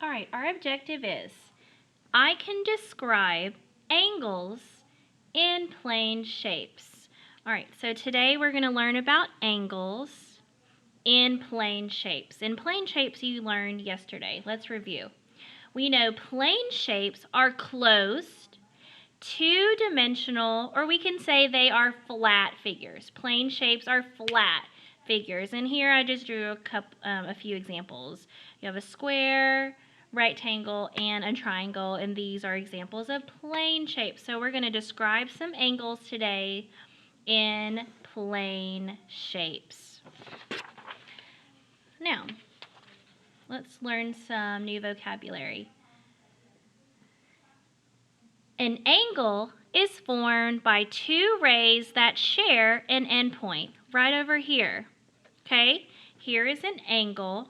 All right, our objective is I can describe angles in plane shapes. All right, so today we're going to learn about angles in plane shapes. In plane shapes you learned yesterday. Let's review. We know plane shapes are closed, two-dimensional, or we can say they are flat figures. Plane shapes are flat figures. And here I just drew a few examples. You have a square, rectangle, and a triangle, and these are examples of plane shapes. So we're going to describe some angles today in plane shapes. Now, let's learn some new vocabulary. An angle is formed by two rays that share an endpoint, right over here. Okay, here is an angle.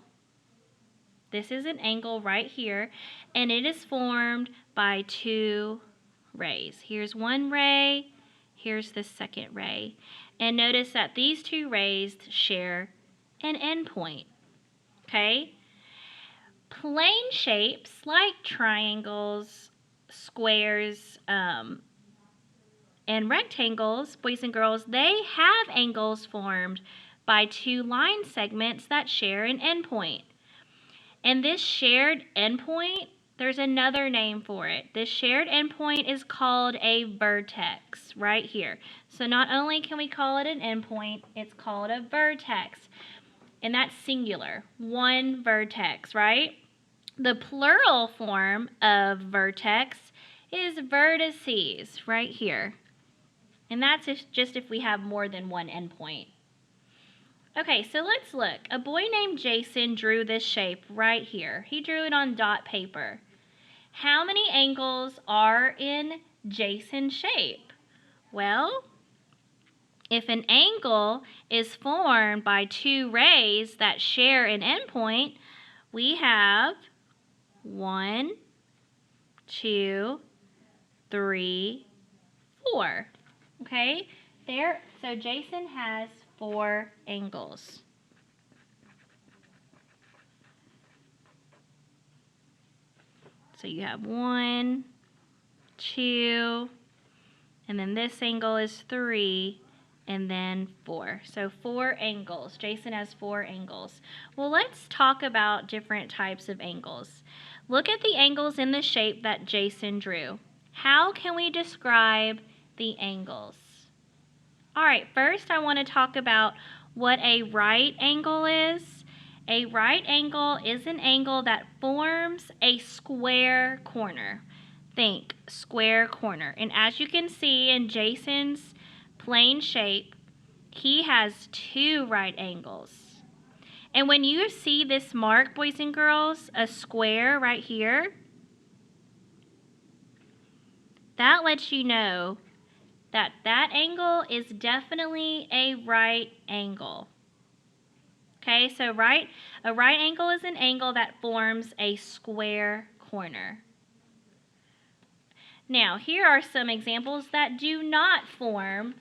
This is an angle right here, and it is formed by two rays. Here's one ray, here's the second ray. And notice that these two rays share an endpoint. Okay? Plane shapes like triangles, squares, and rectangles, boys and girls, they have angles formed by two line segments that share an endpoint. And this shared endpoint, there's another name for it. This shared endpoint is called a vertex right here. So not only can we call it an endpoint, it's called a vertex. And that's singular, one vertex, right? The plural form of vertex is vertices right here. And that's just if we have more than one endpoint. Okay, so let's look. A boy named Jason drew this shape right here. He drew it on dot paper. How many angles are in Jason's shape? Well, if an angle is formed by two rays that share an endpoint, we have 1, 2, 3, 4. Okay, there. So Jason has 4 angles. So you have 1, 2, and then this angle is 3, and then 4. So 4 angles. Jason has 4 angles. Well, let's talk about different types of angles. Look at the angles in the shape that Jason drew. How can we describe the angles? All right, first I want to talk about what a right angle is. A right angle is an angle that forms a square corner. Think square corner. And as you can see in Jason's plane shape, he has 2 right angles. And when you see this mark, boys and girls, a square right here, that lets you know that that angle is definitely a right angle. Okay, so a right angle is an angle that forms a square corner. Now, here are some examples that do not form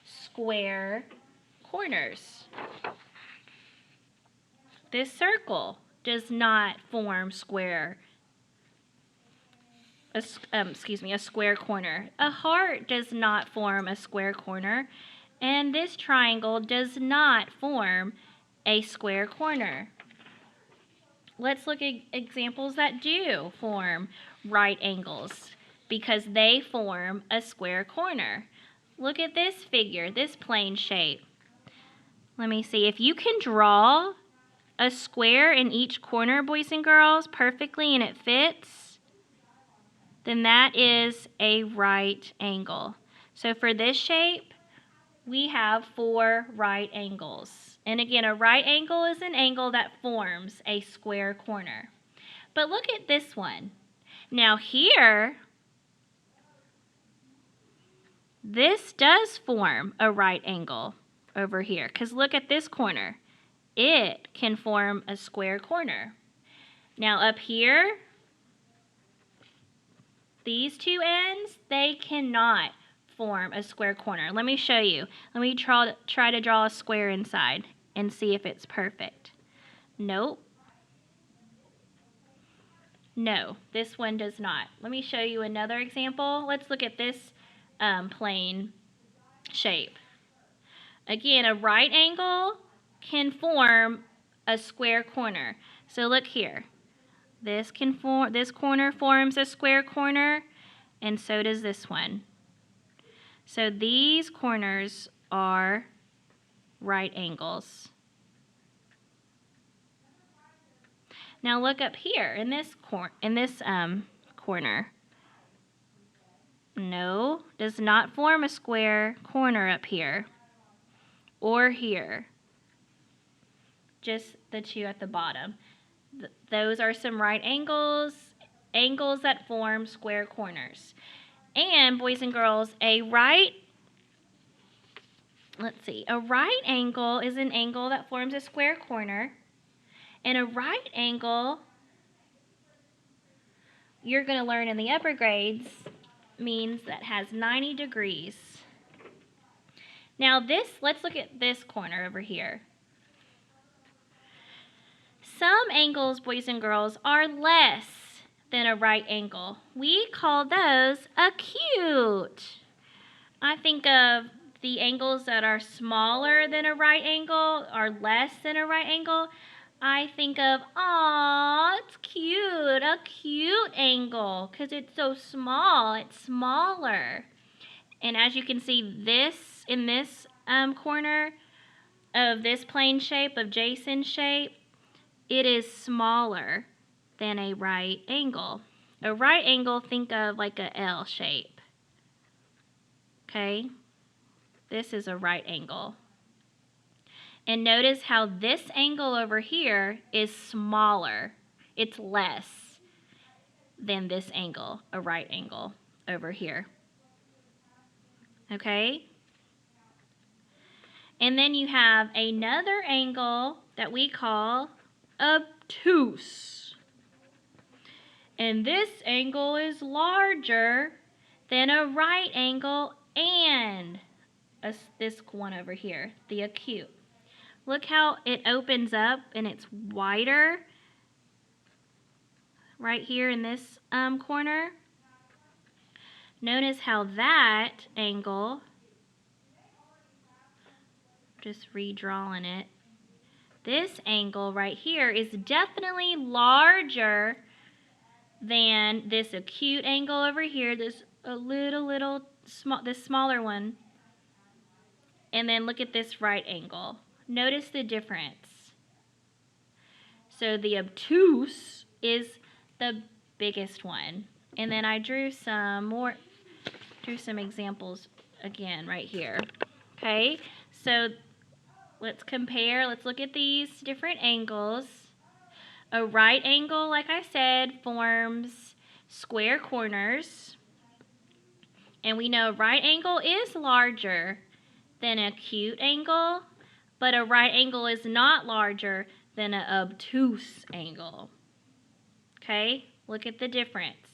square corners. This circle does not form a square corner. A heart does not form a square corner, and this triangle does not form a square corner. Let's look at examples that do form right angles because they form a square corner. Look at this figure, this plane shape. Let me see. If you can draw a square in each corner, boys and girls, perfectly and it fits, then that is a right angle. So for this shape, we have 4 right angles. And again, a right angle is an angle that forms a square corner. But look at this one. Now here, this does form a right angle over here. Because look at this corner. It can form a square corner. Now up here, these 2 ends, they cannot form a square corner. Let me show you. Let me try to draw a square inside and see if it's perfect. Nope. No, this one does not. Let me show you another example. Let's look at this plane shape. Again, a right angle can form a square corner. So look here. This corner forms a square corner, and so does this one. So these corners are right angles. Now look up here in this corner. No, does not form a square corner up here or here. Just the two at the bottom. Those are some right angles that form square corners. And boys and girls, a right angle is an angle that forms a square corner. And a right angle, you're going to learn in the upper grades, means that has 90 degrees. Now let's look at this corner over here. Some angles, boys and girls, are less than a right angle. We call those acute. I think of the angles that are smaller than a right angle, or less than a right angle. I think of, aw, it's cute, a cute angle, because it's so small, it's smaller. And as you can see, in this corner of this plane shape, of Jason's shape, it is smaller than a right angle. A right angle, think of like a L shape. Okay? This is a right angle. And notice how this angle over here is smaller. It's less than this angle, a right angle over here. Okay? And then you have another angle that we call obtuse. And this angle is larger than a right angle and this one over here, the acute. Look how it opens up and it's wider right here in this corner. Notice how that angle, just redrawing it, this angle right here is definitely larger than this acute angle over here, this smaller one. And then look at this right angle. Notice the difference. So the obtuse is the biggest one. And then I drew some examples again right here. Okay, so let's compare. Let's look at these different angles. A right angle, like I said, forms square corners. And we know a right angle is larger than an acute angle, but a right angle is not larger than an obtuse angle. Okay, look at the difference.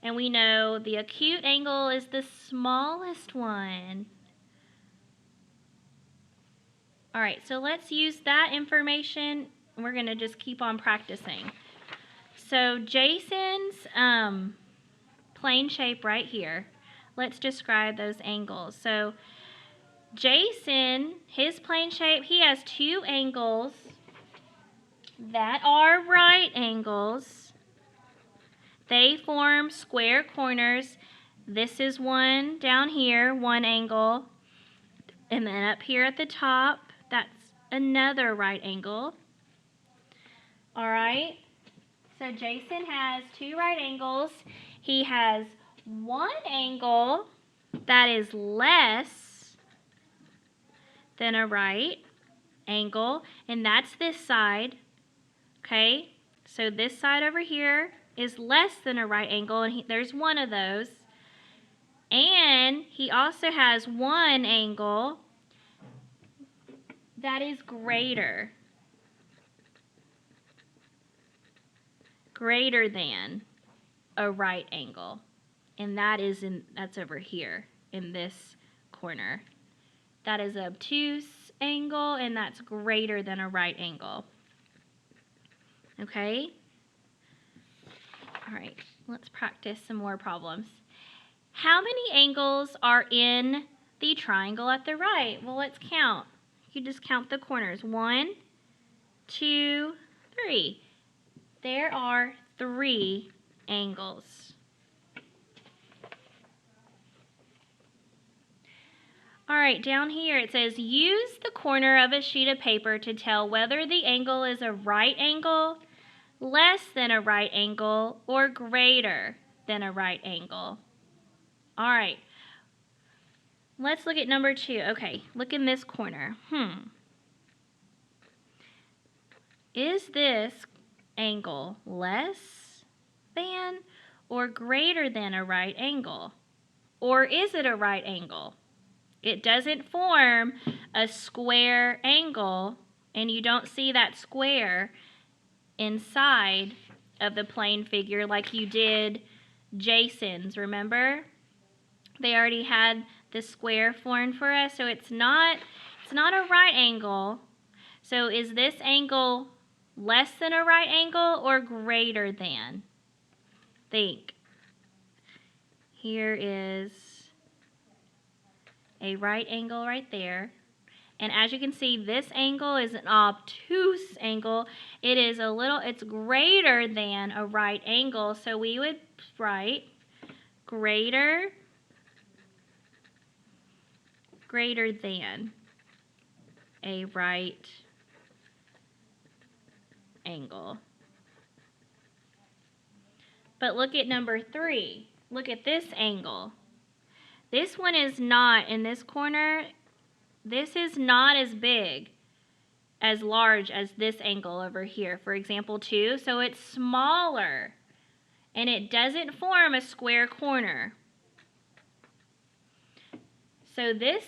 And we know the acute angle is the smallest one. All right, so let's use that information. We're going to just keep on practicing. So Jason's plane shape right here, let's describe those angles. So Jason, his plane shape, he has two angles that are right angles. They form square corners. This is one down here, one angle. And then up here at the top, that's another right angle. All right. So Jason has two right angles. He has one angle that is less than a right angle, and that's this side. Okay? So this side over here is less than a right angle, and there's one of those. And he also has one angle that is greater than a right angle. And that's over here in this corner. That is an obtuse angle, and that's greater than a right angle. Okay? All right, let's practice some more problems. How many angles are in the triangle at the right? Well, let's count. You just count the corners. 1, 2, 3. There are 3 angles. All right, down here it says, use the corner of a sheet of paper to tell whether the angle is a right angle, less than a right angle, or greater than a right angle. All right, let's look at number 2. Okay, look in this corner. Is this angle less than or greater than a right angle? Or is it a right angle? It doesn't form a square angle, and you don't see that square inside of the plane figure like you did Jason's, remember? They already had the square formed for us, so it's not a right angle. So is this angle less than a right angle or greater than? Think. Here is a right angle right there. And as you can see, this angle is an obtuse angle. It's greater than a right angle. So we would write greater than a right angle. But look at number 3. Look at this angle. This one is not in this corner. This is not as big, as large as this angle over here, for example 2. So it's smaller, and it doesn't form a square corner. So this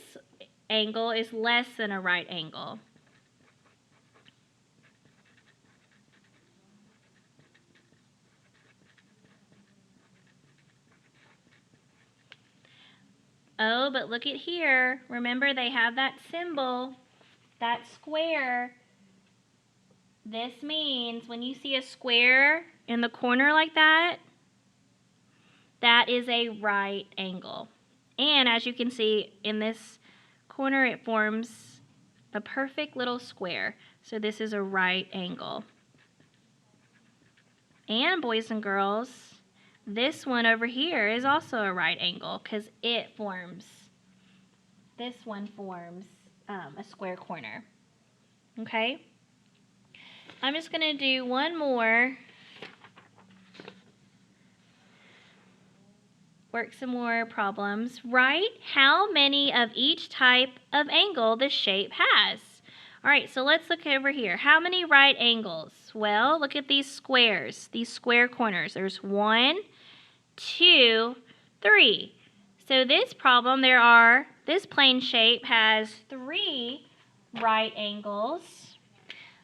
angle is less than a right angle. Oh, but look at here. Remember, they have that symbol, that square. This means when you see a square in the corner like that, that is a right angle. And as you can see in this corner, it forms a perfect little square. So this is a right angle. And boys and girls, this one over here is also a right angle because this one forms a square corner. Okay? I'm just going to do one more. Work some more problems. Write how many of each type of angle the shape has. All right, so let's look over here. How many right angles? Well, look at these squares, these square corners. There's 1, 2, 3. So this problem, this plane shape has 3 right angles.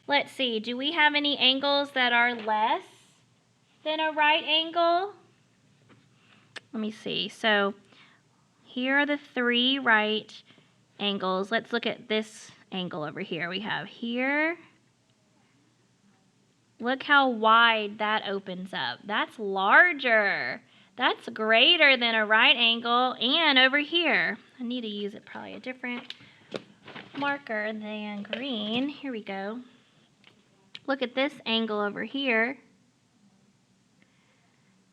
Let's see, do we have any angles that are less than a right angle? Let me see. So here are the 3 right angles. Let's look at this angle over here. We have here. Look how wide that opens up. That's larger. That's greater than a right angle. And over here, I need to use it probably a different marker than green. Here we go. Look at this angle over here.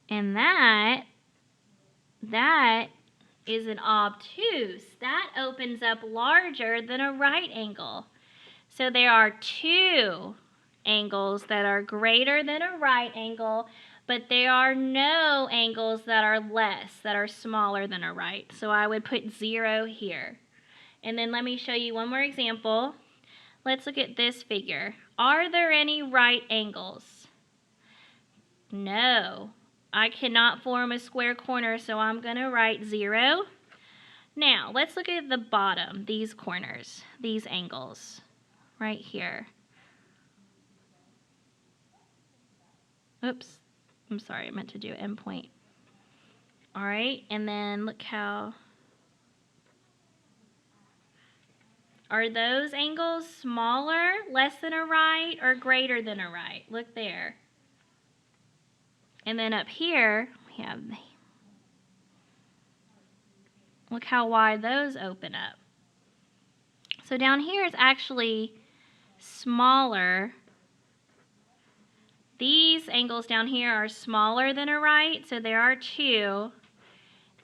And that is an obtuse. That opens up larger than a right angle. So there are 2 angles that are greater than a right angle, but there are no angles that are less, that are smaller than a right. So I would put 0 here. And then let me show you one more example. Let's look at this figure. Are there any right angles? No. I cannot form a square corner, so I'm going to write 0. Now, let's look at the bottom, these corners, these angles, right here. Oops, I'm sorry, I meant to do endpoint. All right, and then look how, are those angles smaller, less than a right, or greater than a right? Look there. And then up here, we have, look how wide those open up. So down here is actually smaller. These angles down here are smaller than a right, so there are 2.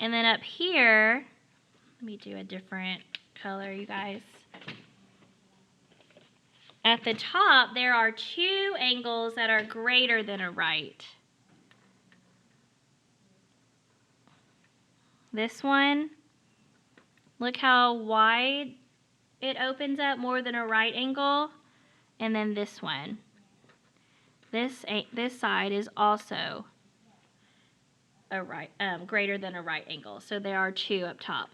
And then up here, let me do a different color, you guys. At the top, there are 2 angles that are greater than a right. This one, look how wide it opens up, more than a right angle. And then this one. This side is also a right, greater than a right angle. So there are 2 up top.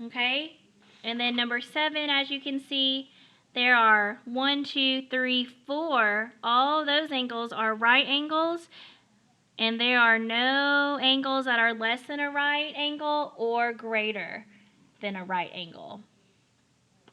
Okay? And then number 7, as you can see, there are 1, 2, 3, 4. All those angles are right angles. And there are no angles that are less than a right angle or greater than a right angle.